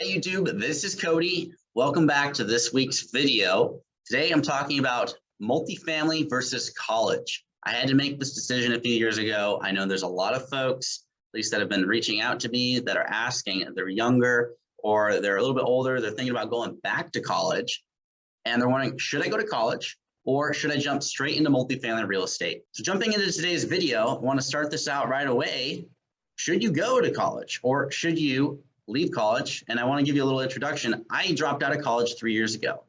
Hey YouTube, this is Cody. Welcome back to this week's video. Today I'm talking about multifamily versus college. I had to make this decision a few years ago. I know there's a lot of folks, at least that have been reaching out to me, that are asking, they're younger or they're a little bit older, they're thinking about going back to college, and they're wondering, should I go to college or should I jump straight into multifamily real estate? So jumping into today's video, I want to start this out right away. Should you go to college or should you leave college? And I want to give you a little introduction. I dropped out of college 3 years ago.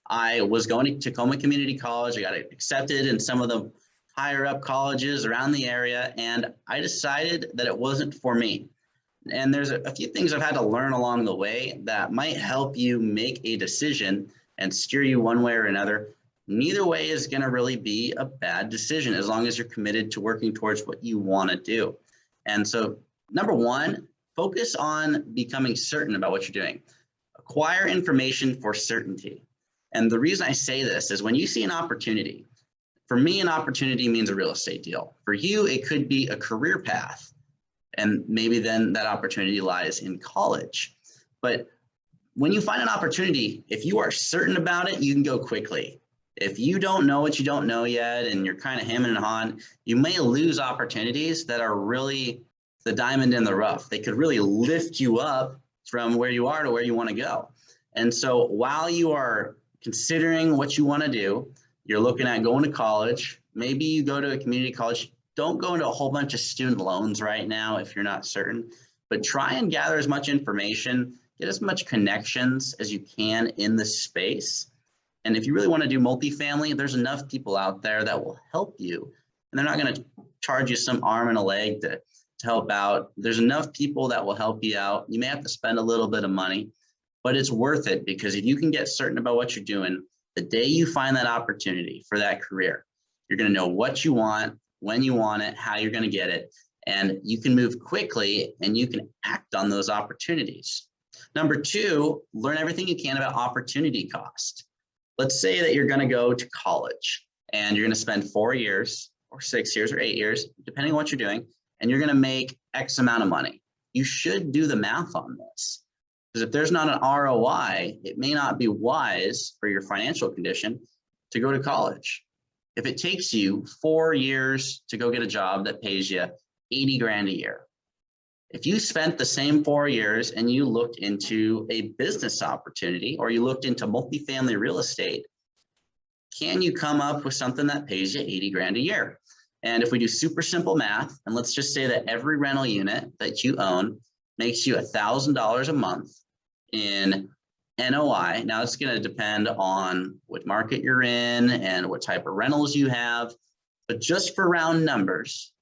I was going to Tacoma Community College. I got accepted in some of the higher up colleges around the area, and I decided that it wasn't for me. And there's a few things I've had to learn along the way that might help you make a decision and steer you one way or another. Neither way is going to really be a bad decision as long as you're committed to working towards what you want to do. And so, number one, focus on becoming certain about what you're doing. Acquire information for certainty. And the reason I say this is when you see an opportunity, for me, an opportunity means a real estate deal. For you, it could be a career path. And maybe then that opportunity lies in college. But when you find an opportunity, if you are certain about it, you can go quickly. If you don't know what you don't know yet and you're kind of hemming and hawing, you may lose opportunities that are really the diamond in the rough. They could really lift you up from where you are to where you want to go. And so while you are considering what you want to do, you're looking at going to college, maybe you go to a community college. Don't go into a whole bunch of student loans right now if you're not certain, but try and gather as much information, get as much connections as you can in this space. And if you really want to do multifamily, there's enough people out there that will help you. And they're not going to charge you some arm and a leg to help out. There's enough people that will help you out. You may have to spend a little bit of money, but it's worth it, because if you can get certain about what you're doing, the day you find that opportunity for that career, you're going to know what you want, when you want it, how you're going to get it, and you can move quickly and you can act on those opportunities. Number two, learn everything you can about opportunity cost. Let's say that you're going to go to college and you're going to spend 4 years or 6 years or 8 years, depending on what you're doing, and you're going to make X amount of money. You should do the math on this, because if there's not an ROI, it may not be wise for your financial condition to go to college. If it takes you 4 years to go get a job that pays you 80 grand a year, if you spent the same 4 years and you looked into a business opportunity or you looked into multifamily real estate, can you come up with something that pays you 80 grand a year? And if we do super simple math, and let's just say that every rental unit that you own makes you $1,000 a month in NOI. Now it's going to depend on what market you're in and what type of rentals you have. But just for round numbers,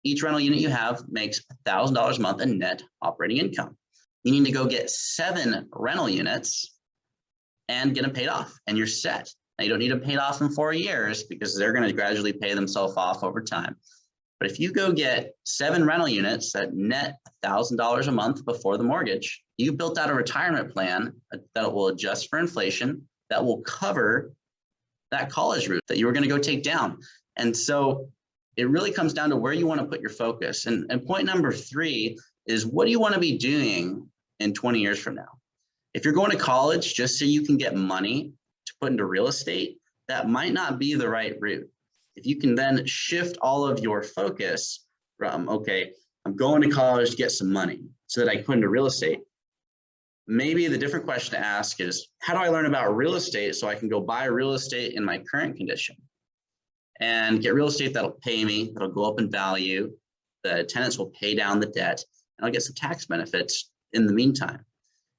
each rental unit you have makes $1,000 a month in net operating income. You need to go get 7 rental units and get them paid off, and you're set. Now, you don't need them paid off in 4 years because they're going to gradually pay themselves off over time. But if you go get 7 rental units that net $1,000 a month before the mortgage, you've built out a retirement plan that will adjust for inflation, that will cover that college route that you were going to go take down. And so it really comes down to where you want to put your focus. And point number 3 is, what do you want to be doing in 20 years from now? If you're going to college just so you can get money to put into real estate, that might not be the right route. If you can then shift all of your focus from, okay, I'm going to college to get some money so that I can put into real estate, maybe the different question to ask is, how do I learn about real estate so I can go buy real estate in my current condition and get real estate that'll pay me, that'll go up in value, the tenants will pay down the debt, and I'll get some tax benefits in the meantime.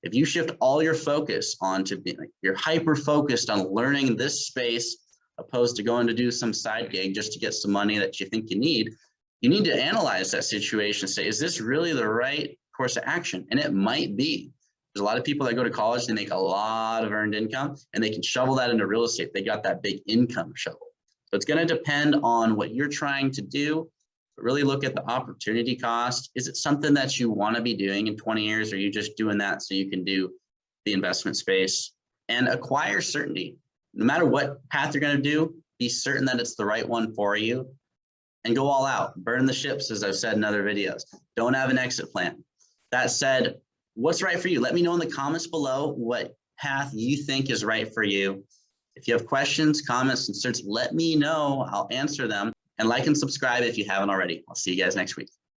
If you shift all your focus onto being, like, you're hyper focused on learning this space, opposed to going to do some side gig just to get some money that you think you need to analyze that situation and say, is this really the right course of action? And it might be. There's a lot of people that go to college, they make a lot of earned income and they can shovel that into real estate. They got that big income shovel. So it's going to depend on what you're trying to do. But really look at the opportunity cost. Is it something that you want to be doing in 20 years? Or are you just doing that so you can do the investment space? And acquire certainty. No matter what path you're going to do, be certain that it's the right one for you, and go all out. Burn the ships, as I've said in other videos. Don't have an exit plan. That said, what's right for you? Let me know in the comments below what path you think is right for you. If you have questions, comments, concerns, let me know. I'll answer them. And like and subscribe if you haven't already. I'll see you guys next week.